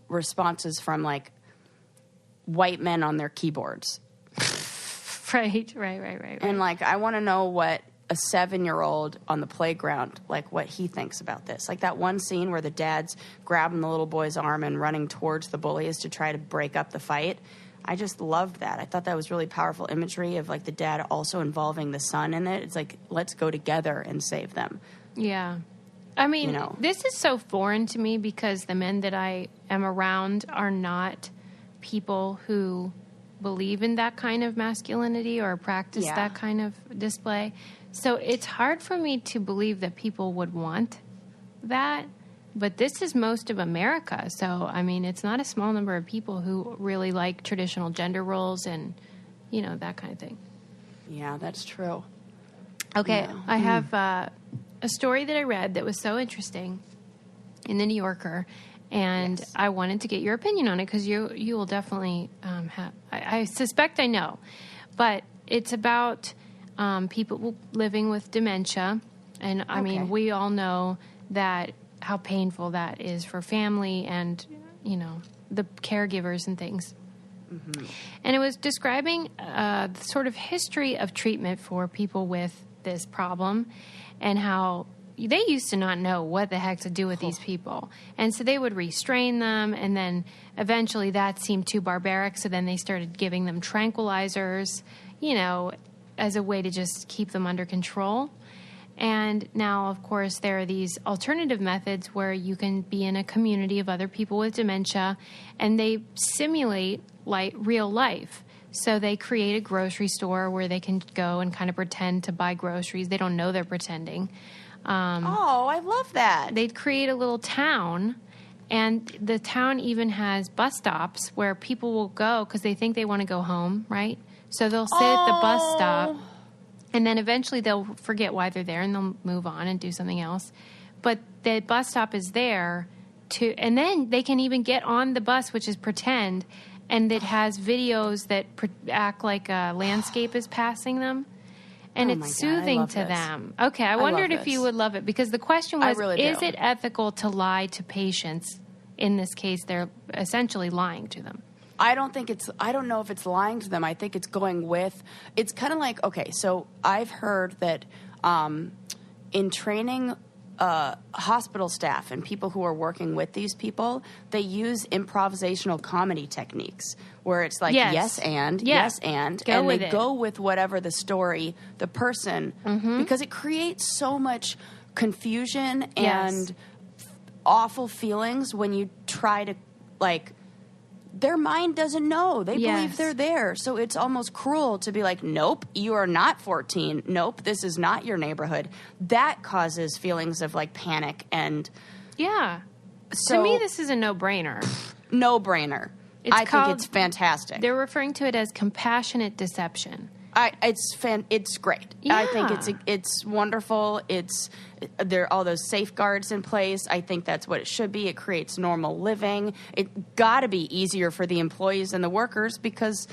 responses from, like, white men on their keyboards. Right. And, like, I want to know what a 7-year-old on the playground, like what he thinks about this. Like that one scene where the dad's grabbing the little boy's arm and running towards the bullies to try to break up the fight. I just loved that. I thought that was really powerful imagery of like the dad also involving the son in it. It's like, let's go together and save them. Yeah. I mean, this is so foreign to me because the men that I am around are not people who believe in that kind of masculinity or practice that kind of display. So it's hard for me to believe that people would want that. But this is most of America. So, I mean, it's not a small number of people who really like traditional gender roles and, that kind of thing. Yeah, that's true. Okay, Yeah. I have a story that I read that was so interesting in the New Yorker, and I wanted to get your opinion on it because you will definitely have. I suspect I know, but it's about people living with dementia, and I mean we all know that how painful that is for family and the caregivers and things. Mm-hmm. And it was describing the sort of history of treatment for people with this problem and how they used to not know what the heck to do with these people. And so they would restrain them, and then eventually that seemed too barbaric, so then they started giving them tranquilizers, as a way to just keep them under control. And now, of course, there are these alternative methods where you can be in a community of other people with dementia, and they simulate like real life. So they create a grocery store where they can go and kind of pretend to buy groceries. They don't know they're pretending. I love that. They'd create a little town, and the town even has bus stops where people will go because they think they want to go home, right? So they'll sit at the bus stop, and then eventually they'll forget why they're there, and they'll move on and do something else. But the bus stop is there and then they can even get on the bus, which is pretend, and it has videos that act like a landscape is passing them. And it's soothing to them. Okay, I wondered if you would love it, because the question was, is it ethical to lie to patients? In this case, they're essentially lying to them. I don't know if it's lying to them. I think it's going with, it's kind of like, okay, so I've heard that in training hospital staff and people who are working with these people, they use improvisational comedy techniques where it's like yes and they go with whatever the story, the person, because it creates so much confusion and awful feelings when you try to, like, their mind doesn't know. They believe they're there. So it's almost cruel to be like, nope, you are not 14. Nope, this is not your neighborhood. That causes feelings of like panic and... Yeah. So, to me, this is a no-brainer. No-brainer. I think it's fantastic. They're referring to it as compassionate deception. It's great. Yeah. I think it's wonderful. There are all those safeguards in place. I think that's what it should be. It creates normal living. It got to be easier for the employees and the workers, because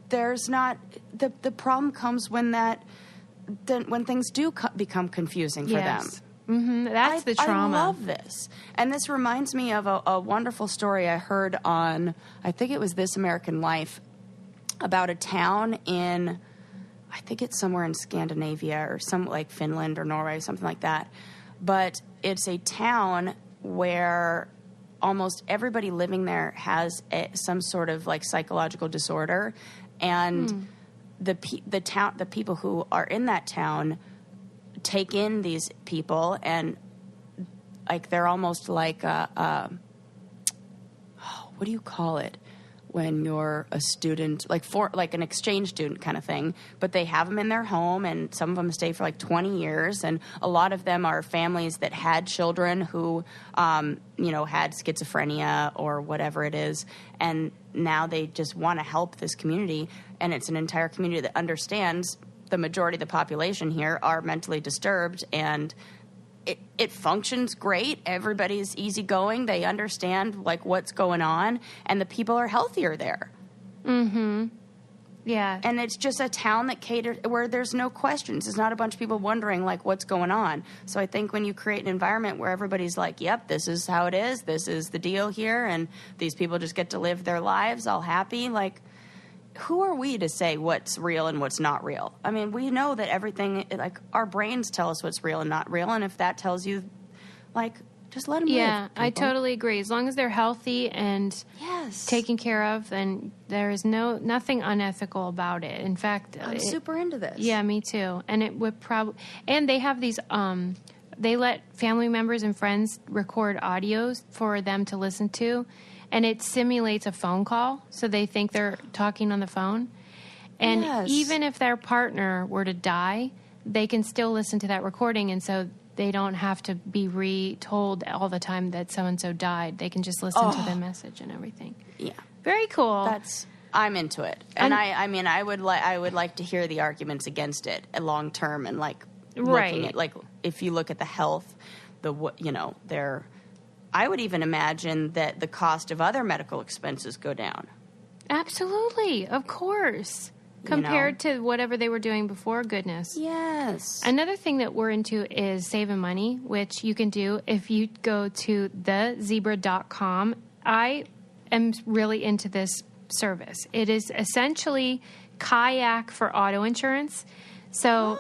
there's not the problem comes when things do become confusing for them. Mm-hmm. That's the trauma. I love this. And this reminds me of a wonderful story I heard on, I think it was This American Life, about a town in, I think it's somewhere in Scandinavia or some like Finland or Norway, something like that. But it's a town where almost everybody living there has some sort of like psychological disorder, and the people who are in that town take in these people, and like they're almost like what do you call it when you're a student, like an exchange student kind of thing, but they have them in their home, and some of them stay for like 20 years, and a lot of them are families that had children who, had schizophrenia or whatever it is, and now they just want to help this community, and it's an entire community that understands the majority of the population here are mentally disturbed, and it functions great. Everybody's easygoing. They understand like what's going on, and the people are healthier there. Mm-hmm. Yeah. And it's just a town that caters, where there's no questions. It's not a bunch of people wondering like what's going on. So I think when you create an environment where everybody's like, yep, this is how it is. This is the deal here, and these people just get to live their lives all happy. Like, who are we to say what's real and what's not real? I mean, we know that everything, like, our brains tell us what's real and not real, and if that tells you, like, just let them live. Yeah, I totally agree. As long as they're healthy and taken care of, then there is nothing unethical about it. In fact, I'm super into this. Yeah, me too. And it would and they have these, they let family members and friends record audios for them to listen to, and it simulates a phone call, so they think they're talking on the phone. And even if their partner were to die, they can still listen to that recording, and so they don't have to be retold all the time that so-and-so died. They can just listen to the message and everything. Yeah. Very cool. I'm into it. And I mean, I would like to hear the arguments against it long term, and like looking at, like, if you look at the health, I would even imagine that the cost of other medical expenses go down. Absolutely. Of course. Compared to whatever they were doing before, goodness. Yes. Another thing that we're into is saving money, which you can do if you go to thezebra.com. I am really into this service. It is essentially Kayak for auto insurance. So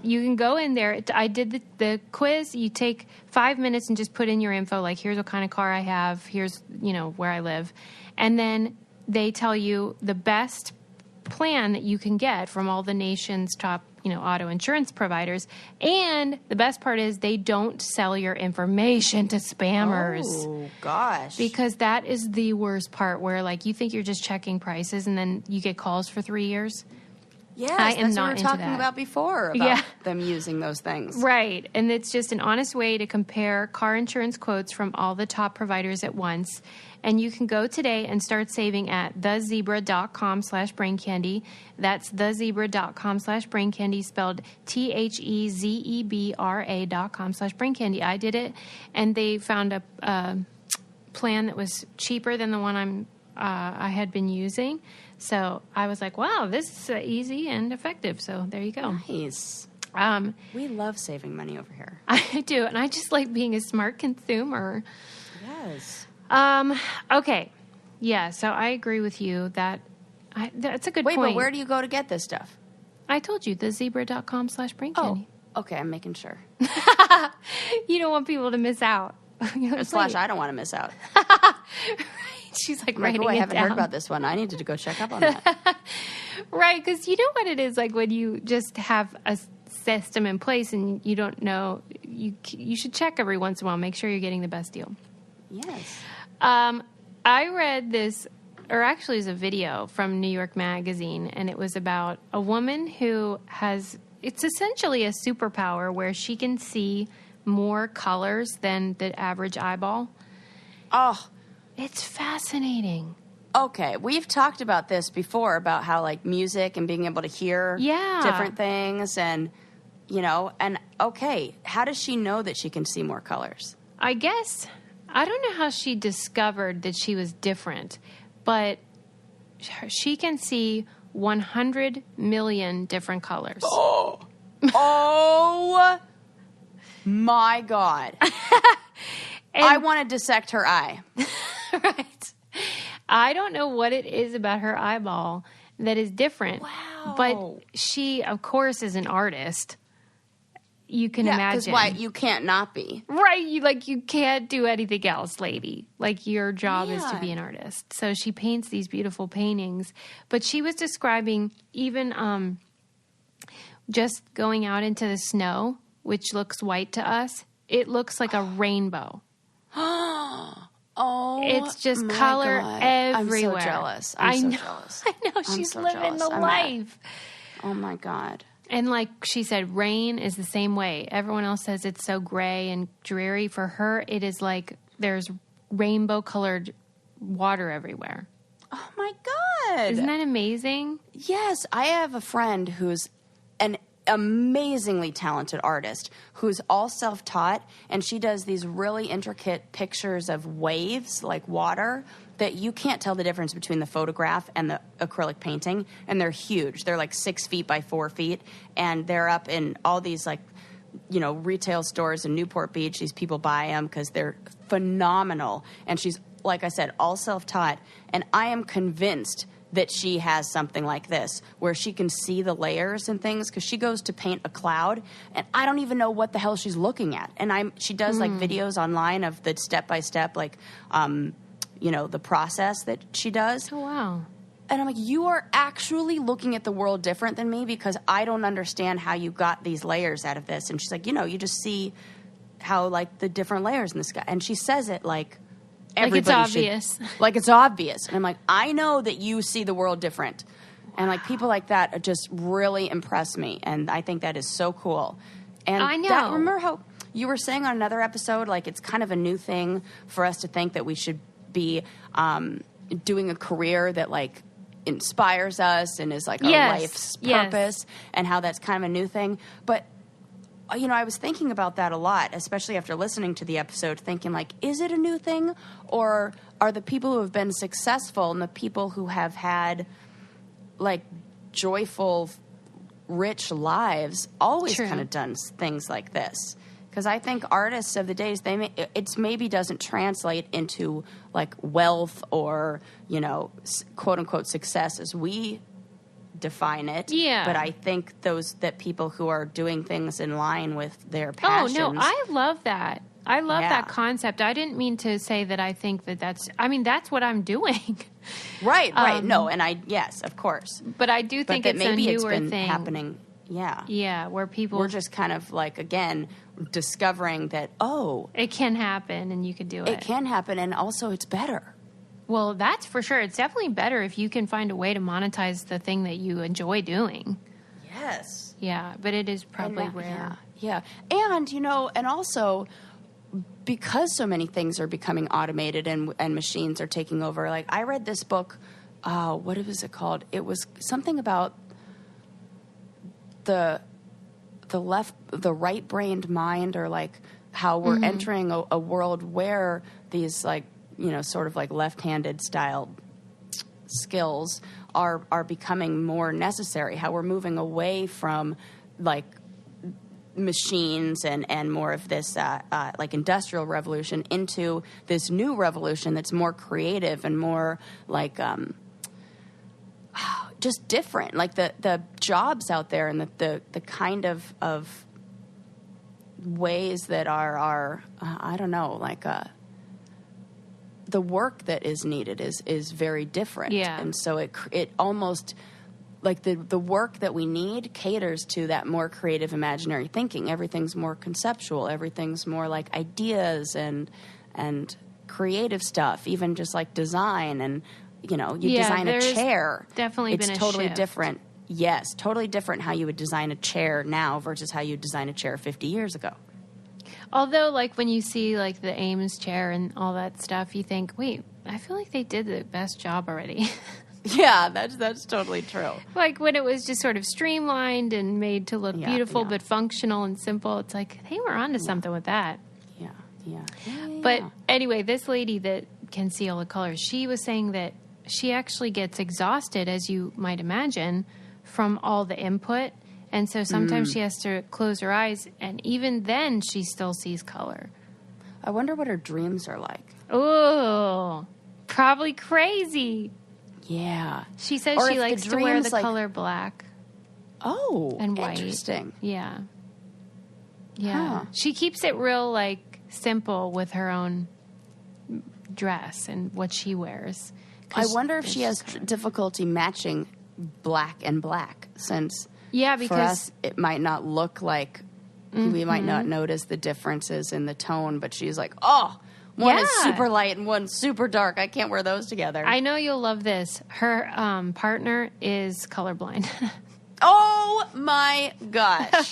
you can go in there. I did the quiz. You take 5 minutes and just put in your info, like, here's what kind of car I have, here's, where I live. And then they tell you the best plan that you can get from all the nation's top, auto insurance providers. And the best part is they don't sell your information to spammers. Oh, gosh. Because that is the worst part, where, like, you think you're just checking prices and then you get calls for 3 years. Yes, I am that's not what we were into talking that. about before, about them using those things. Right. And it's just an honest way to compare car insurance quotes from all the top providers at once. And you can go today and start saving at thezebra.com/braincandy. That's thezebra.com/braincandy, spelled THEZEBRA.com/braincandy. I did it, and they found a plan that was cheaper than the one I had been using. So I was like, wow, this is easy and effective. So there you go. Nice. We love saving money over here. I do. And I just like being a smart consumer. Yes. Okay. Yeah. So I agree with you that that's a good point. Wait, but where do you go to get this stuff? I told you, thezebra.com/braincandy. Oh, okay. I'm making sure. You don't want people to miss out. Slash, I don't want to miss out. She's like, I haven't heard about this one. I needed to go check up on that. Right, because you know what it is like when you just have a system in place and you don't know, you should check every once in a while, make sure you're getting the best deal. Yes. I read this, or actually it's a video from New York Magazine, and it was about a woman who it's essentially a superpower where she can see more colors than the average eyeball. Oh, it's fascinating. Okay, we've talked about this before, about how, like, music and being able to hear different things, and, and okay, how does she know that she can see more colors? I guess, I don't know how she discovered that she was different, but she can see 100 million different colors. Oh my God. I want to dissect her eye. Right. I don't know what it is about her eyeball that is different. Wow. But she, of course, is an artist. You can imagine. Because you can't not be. Right. You can't do anything else, lady. Like, your job is to be an artist. So she paints these beautiful paintings. But she was describing even just going out into the snow, which looks white to us. It looks like a rainbow. Oh, it's just color God. everywhere. I'm so jealous. I know. She's living the life. Oh my God. And like she said, rain is the same way. Everyone else says it's so gray and dreary. For her, it is like there's rainbow colored water everywhere. Oh my God. Isn't that amazing? Yes. I have a friend who's an amazingly talented artist who's all self-taught, and she does these really intricate pictures of waves, like water, that you can't tell the difference between the photograph and the acrylic painting, and they're huge. They're like 6 feet by 4 feet, and they're up in all these, like, retail stores in Newport Beach. These people buy them because they're phenomenal, and she's, like I said, all self-taught, and I am convinced that she has something like this where she can see the layers and things, because she goes to paint a cloud and I don't even know what the hell she's looking at. And she does like videos online of the step-by-step, like, the process that she does. Oh, wow. And I'm like, you are actually looking at the world different than me, because I don't understand how you got these layers out of this. And she's like, you just see how, like, the different layers in the sky. And she says it like everybody like it's obvious. Like it's obvious. And I'm like, I know that you see the world different. And like people like that just really impress me. And I think that is so cool. And I know. Remember how you were saying on another episode, like it's kind of a new thing for us to think that we should be doing a career that like inspires us and is like our life's purpose, and how that's kind of a new thing. But I was thinking about that a lot, especially after listening to the episode, thinking like, is it a new thing, or are the people who have been successful and the people who have had like joyful, rich lives always kind of done things like this? Because I think artists of the days, it maybe doesn't translate into like wealth or, quote unquote success as we define it. Yeah. But I think that people who are doing things in line with their passions. Oh, no, I love that. I love that concept. I didn't mean to say that I think that's what I'm doing. Right. No, and yes, of course. But I do think it's maybe a newer it's been thing. Happening. Yeah. Yeah, where people... We're just kind of like, again, discovering that, it can happen and you can do it. It can happen, and also it's better. Well, that's for sure. It's definitely better if you can find a way to monetize the thing that you enjoy doing. Yes. Yeah, but it is probably rare. Yeah. And, and also because so many things are becoming automated and machines are taking over. Like I read this book, what was it called? It was something about the right-brained mind, or like how we're entering a world where these like, sort of like left-handed style skills are becoming more necessary, how we're moving away from like machines and more of this like industrial revolution into this new revolution that's more creative and more like just different, like the jobs out there and the kind of ways that are I don't know, like the work that is needed is very different. Yeah. And so it almost like the work that we need caters to that more creative imaginary thinking. Everything's more conceptual. Everything's more like ideas and creative stuff, even just like design. And, you design a chair. Definitely been a It's totally shift. different. Yes, totally different how you would design a chair now versus how you design a chair 50 years ago. Although, like, when you see, like, the Ames chair and all that stuff, you think, wait, I feel like they did the best job already. Yeah, that's totally true. Like, when it was just sort of streamlined and made to look beautiful but functional and simple, it's like, they were onto something with that. Yeah. But anyway, this lady that can see all the colors, she was saying that she actually gets exhausted, as you might imagine, from all the input. And so sometimes she has to close her eyes, and even then she still sees color. I wonder what her dreams are like. Oh, probably crazy. Yeah. She says Or she if likes the to wear the dreams, like- color black Oh, and white. interesting. Yeah. Yeah. Huh. She keeps it real, like, simple with her own dress and what she wears. I wonder if she has difficulty matching black and black, since Yeah, for because us it might not look like we might not notice the differences in the tone, but she's like, oh, one is super light and one's super dark. I can't wear those together. I know you'll love this. Her partner is colorblind. Oh my gosh.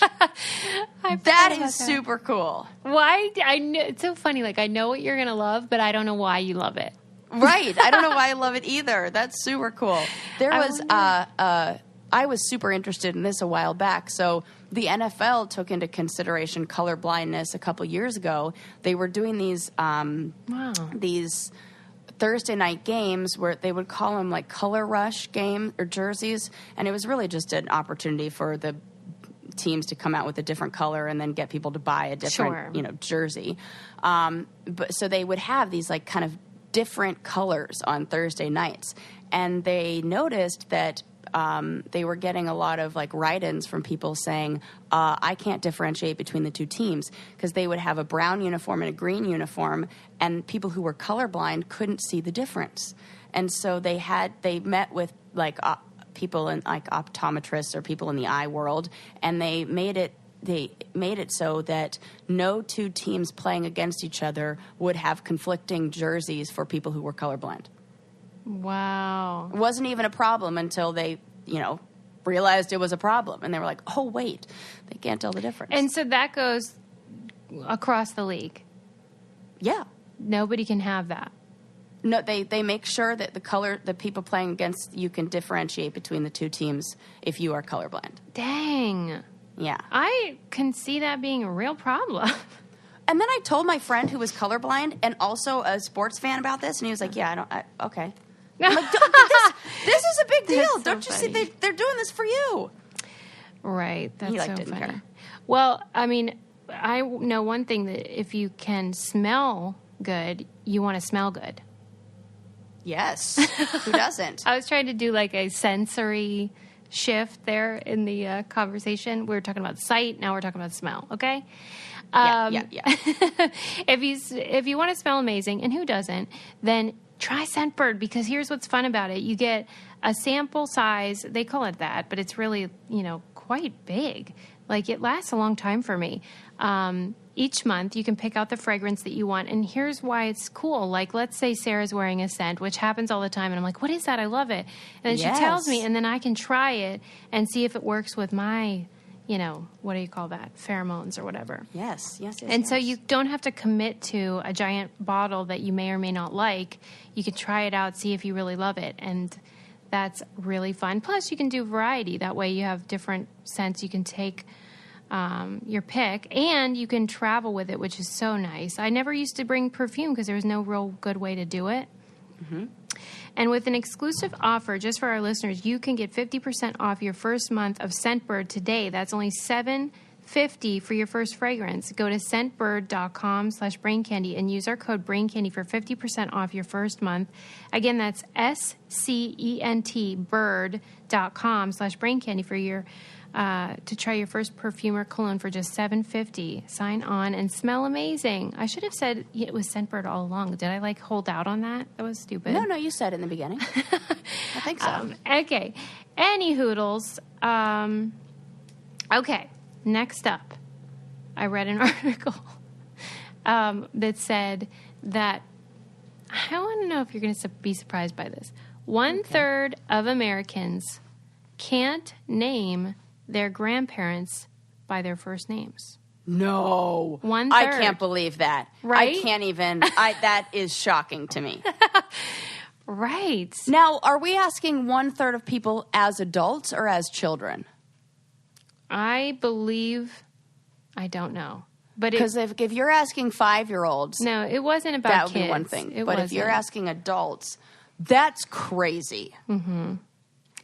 That is super cool. Why? I know, it's so funny. Like, I know what you're going to love, but I don't know why you love it. Right. I don't know why I love it either. That's super cool. I was super interested in this a while back. So the NFL took into consideration color blindness a couple years ago. They were doing these these Thursday night games where they would call them like color rush game or jerseys, and it was really just an opportunity for the teams to come out with a different color and then get people to buy a different jersey. But so they would have these like kind of different colors on Thursday nights, and they noticed that they were getting a lot of like write-ins from people saying, I can't differentiate between the two teams, because they would have a brown uniform and a green uniform, and people who were colorblind couldn't see the difference. And so they met with like people in like optometrists or people in the eye world, and they made it so that no two teams playing against each other would have conflicting jerseys for people who were colorblind. Wow. It wasn't even a problem until they, realized it was a problem. And they were like, oh, wait, they can't tell the difference. And so that goes across the league. Yeah. Nobody can have that. No, they make sure that the people playing against you can differentiate between the two teams if you are colorblind. Dang. Yeah. I can see that being a real problem. And then I told my friend who was colorblind and also a sports fan about this, and he was like, okay. I'm like, this is a big deal. Don't you see they're doing this for you? Right. That's he so didn't funny. care. Well, I mean, I know one thing, that if you can smell good, you want to smell good. Yes. Who doesn't? I was trying to do like a sensory shift there in the conversation. We were talking about sight. Now we're talking about smell. Okay. Yeah. If you want to smell amazing, and who doesn't, then try Scentbird, because here's what's fun about it. You get a sample size. They call it that, but it's really, quite big. Like, it lasts a long time for me. Each month you can pick out the fragrance that you want. And here's why it's cool. Like, let's say Sarah's wearing a scent, which happens all the time. And I'm like, what is that? I love it. And then she tells me, and then I can try it and see if it works with my, what do you call that? Pheromones or whatever. Yes. And so you don't have to commit to a giant bottle that you may or may not like. You can try it out, see if you really love it. And that's really fun. Plus, you can do variety. That way you have different scents. You can take your pick, and you can travel with it, which is so nice. I never used to bring perfume because there was no real good way to do it. Mm-hmm. And with an exclusive offer just for our listeners, you can get 50% off your first month of Scentbird today. That's only $7.50 for your first fragrance. Go to scentbird.com/braincandy and use our code braincandy for 50% off your first month. Again, that's SCENT bird.com/braincandy for your to try your first perfume or cologne for just $7.50. Sign on and smell amazing. I should have said it was Scentbird all along. Did I hold out on that? That was stupid. No, you said it in the beginning. I think so. Okay. Any hoodles. Okay. Next up, I read an article that said that, I want to know if you're going to be surprised by this. 1/3 of Americans can't name their grandparents by their first names. No. 1/3. I can't believe that. Right? I can't even. That is shocking to me. Right. Now, are we asking 1/3 of people as adults or as children? I believe, I don't know. Because if you're asking 5-year-olds. No, it wasn't about that would kids. be one thing. But if you're asking adults, that's crazy. Mm-hmm.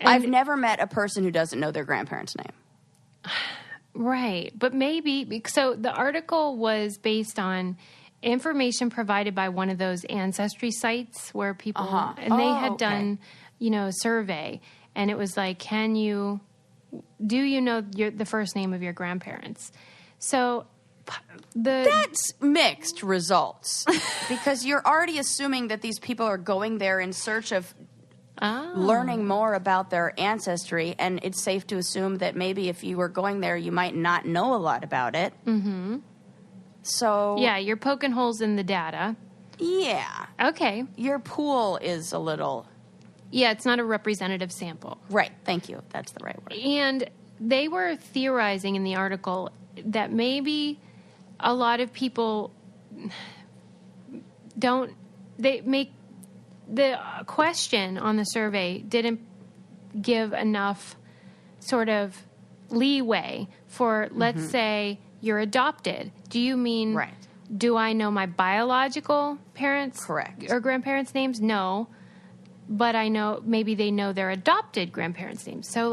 I've never met a person who doesn't know their grandparents' name. Right. But maybe, so the article was based on information provided by one of those ancestry sites where people, and they had done, a survey, and it was like, do you know the first name of your grandparents? So that's mixed results because you're already assuming that these people are going there in search of learning more about their ancestry, and it's safe to assume that maybe if you were going there, you might not know a lot about it. Mm-hmm. So yeah, you're poking holes in the data. Yeah. Okay. Your pool is a little. Yeah, it's not a representative sample. Right. Thank you. That's the right word. And they were theorizing in the article that maybe a lot of people the question on the survey didn't give enough sort of leeway for, let's say, you're adopted. Do you mean, do I know my biological parents or grandparents' names? No. But I know, maybe they know their adopted grandparents' names. So,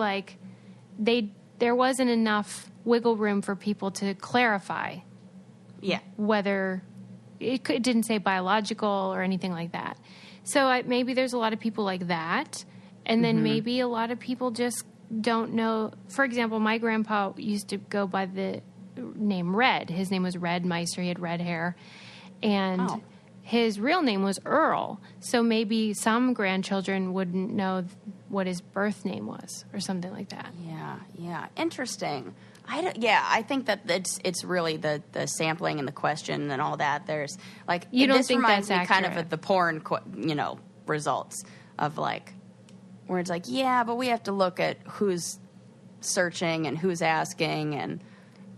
there wasn't enough wiggle room for people to clarify whether it didn't say biological or anything like that. So maybe there's a lot of people like that. And then maybe a lot of people just don't know. For example, my grandpa used to go by the name Red. His name was Red Meister. He had red hair. And his real name was Earl. So maybe some grandchildren wouldn't know what his birth name was or something like that. Yeah. Interesting. I think that it's really the sampling and the question and all that. There's like you don't this think reminds that's me kind accurate. of the porn, results of like where it's like, yeah, but we have to look at who's searching and who's asking, and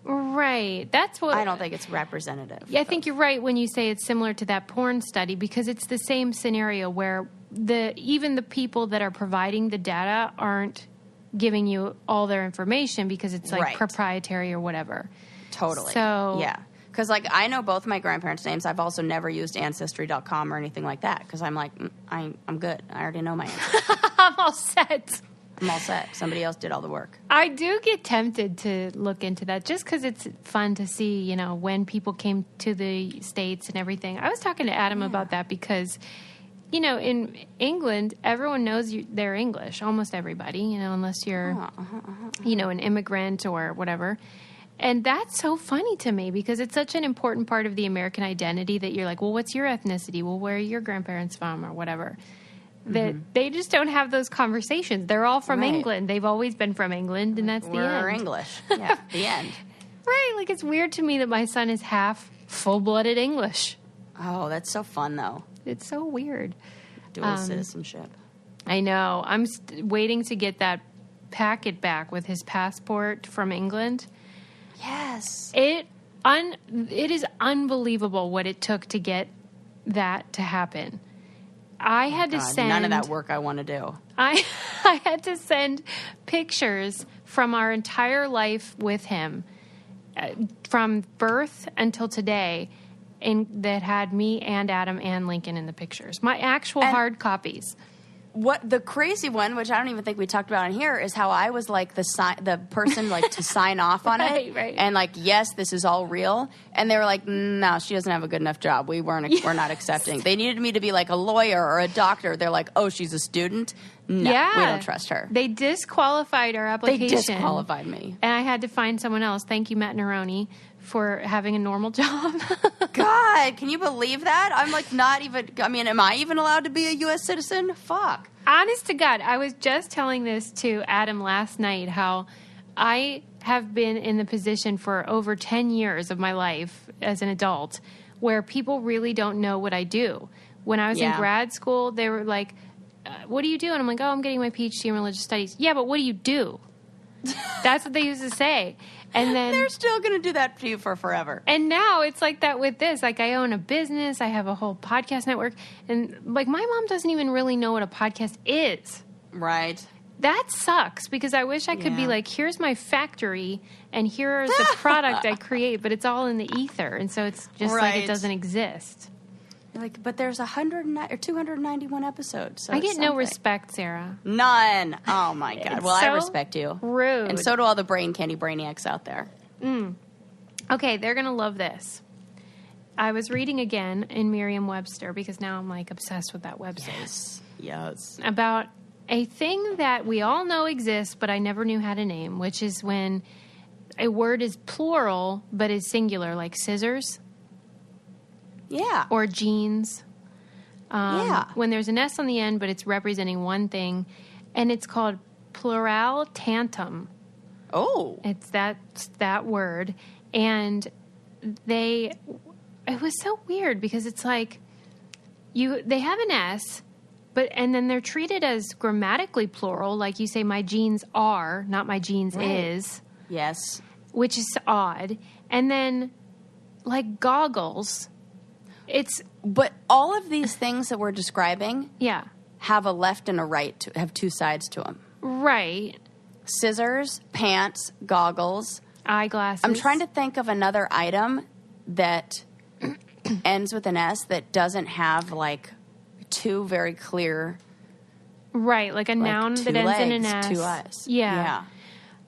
right. That's what I don't think it's representative. Yeah, I think you're right when you say it's similar to that porn study, because it's the same scenario where even the people that are providing the data aren't giving you all their information because it's like proprietary or whatever. Totally. So yeah. Because, like, I know both my grandparents' names. I've also never used Ancestry.com or anything like that because I'm like, I'm good. I already know my ancestry. I'm all set. I'm all set. Somebody else did all the work. I do get tempted to look into that just because it's fun to see, when people came to the States and everything. I was talking to Adam about that because, in England, everyone knows they're English, almost everybody, unless you're, an immigrant or whatever. And that's so funny to me because it's such an important part of the American identity that you're like, well, what's your ethnicity? Well, where are your grandparents from or whatever? That they just don't have those conversations. They're all from England. They've always been from England, and that's the end. We're English. Yeah, the end. Right. Like, it's weird to me that my son is half full-blooded English. Oh, that's so fun, though. It's so weird. Dual citizenship. I know. I'm waiting to get that packet back with his passport from England. Yes. It is unbelievable what it took to get that to happen. I had to send... None of that work I want to do. I had to send pictures from our entire life with him, from birth until today, that had me and Adam and Lincoln in the pictures. My actual hard copies. What the crazy one, which I don't even think we talked about in here, is how I was like the person like to sign off on it, right. And like, yes, this is all real. And they were like, no, she doesn't have a good enough job. We're not accepting. They needed me to be like a lawyer or a doctor. They're like, oh, she's a student. No, we don't trust her. They disqualified our application. They disqualified me, and I had to find someone else. Thank you, Matt Neroni, for having a normal job. God, can you believe that? I'm like not even, I mean, am I even allowed to be a U.S. citizen? Fuck. Honest to God, I was just telling this to Adam last night, how I have been in the position for over 10 years of my life as an adult where people really don't know what I do. When I was in grad school, they were like, what do you do? And I'm like, oh, I'm getting my PhD in religious studies. Yeah, but what do you do? That's what they used to say. And then they're still going to do that to you for forever. And now it's like that with this. Like, I own a business. I have a whole podcast network. And, like, my mom doesn't even really know what a podcast is. Right. That sucks because I wish I could be like, here's my factory and here's the product I create, but it's all in the ether. And so it's just like it doesn't exist. Like, but there's 291 episodes. So I get no respect, Sarah. None. Oh my God. It's well, so I respect you. Rude. And so do all the brain candy brainiacs out there. Okay, they're gonna love this. I was reading again in Merriam-Webster because now I'm like obsessed with that website. Yes. About a thing that we all know exists, but I never knew how to name, which is when a word is plural but is singular, like scissors. Yeah. Or jeans. When there's an S on the end, but it's representing one thing. And it's called plural tantum. Oh. It's that word. And it was so weird because it's like they have an S, and then they're treated as grammatically plural. Like you say, my jeans are, not my jeans is. Yes. Which is odd. And then like goggles. But all of these things that we're describing have a left and a right, have two sides to them. Right. Scissors, pants, goggles. Eyeglasses. I'm trying to think of another item that ends with an S that doesn't have like two very clear... Right, like a noun that ends in an S. Two I's. Yeah.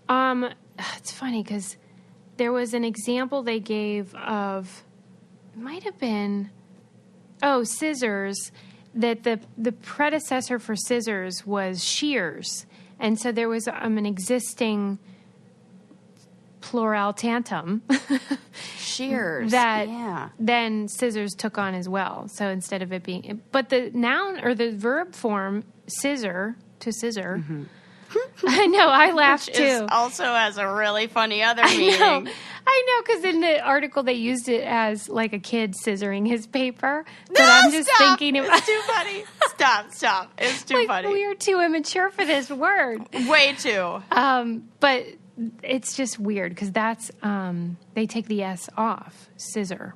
It's funny because there was an example they gave of... might have been, scissors. that the predecessor for scissors was shears. And so there was an existing plural tantum shears that then scissors took on as well. So instead of it being, but the noun or the verb form scissor to scissor. Mm-hmm. I know, I laughed Which too. Also has a really funny other meaning. I know, because in the article they used it as like a kid scisoring his paper. But No, I'm just stop. thinking It's too funny. Stop. It's too like, funny. we are too immature for this word. Way too. But it's just weird because that's they take the S off, scissor.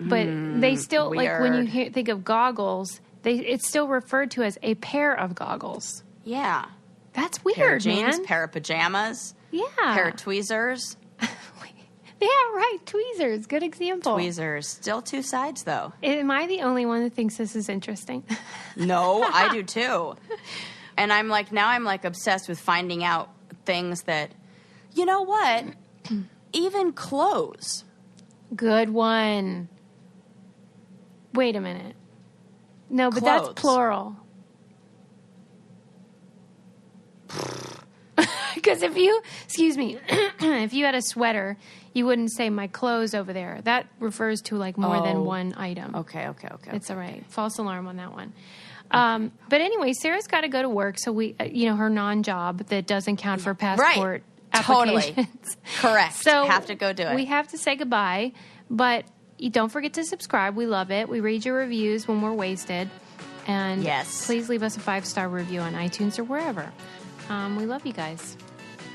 But they still like when you think of goggles, it's still referred to as a pair of goggles. Yeah. That's weird, Pair of jeans, man. pair of pajamas. Yeah. Pair of tweezers. Yeah, right. Tweezers. Good example. Tweezers. Still two sides, though. Am I the only one that thinks this is interesting? No, I do too. And I'm like obsessed with finding out things that, you know what? Even clothes. Good one. Wait a minute. No, but Clothes. that's plural. Because if you had a sweater, you wouldn't say my clothes over there. That refers to like more than one item. Okay. It's all right. False alarm on that one. But anyway, Sarah's got to go to work, so we, her non-job that doesn't count for passport applications. Totally. Correct. So have to go do it. We have to say goodbye, but you don't forget to subscribe. We love it. We read your reviews when we're wasted. And yes, please leave us a 5-star review on iTunes or wherever. We love you guys.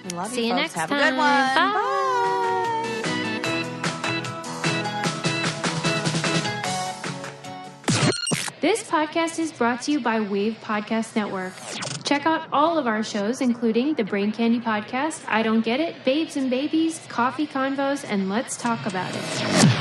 We love See you, folks. next Have time. a good one. Bye. This podcast is brought to you by Wave Podcast Network. Check out all of our shows, including the Brain Candy Podcast, I Don't Get It, Babes and Babies, Coffee Convos, and Let's Talk About It.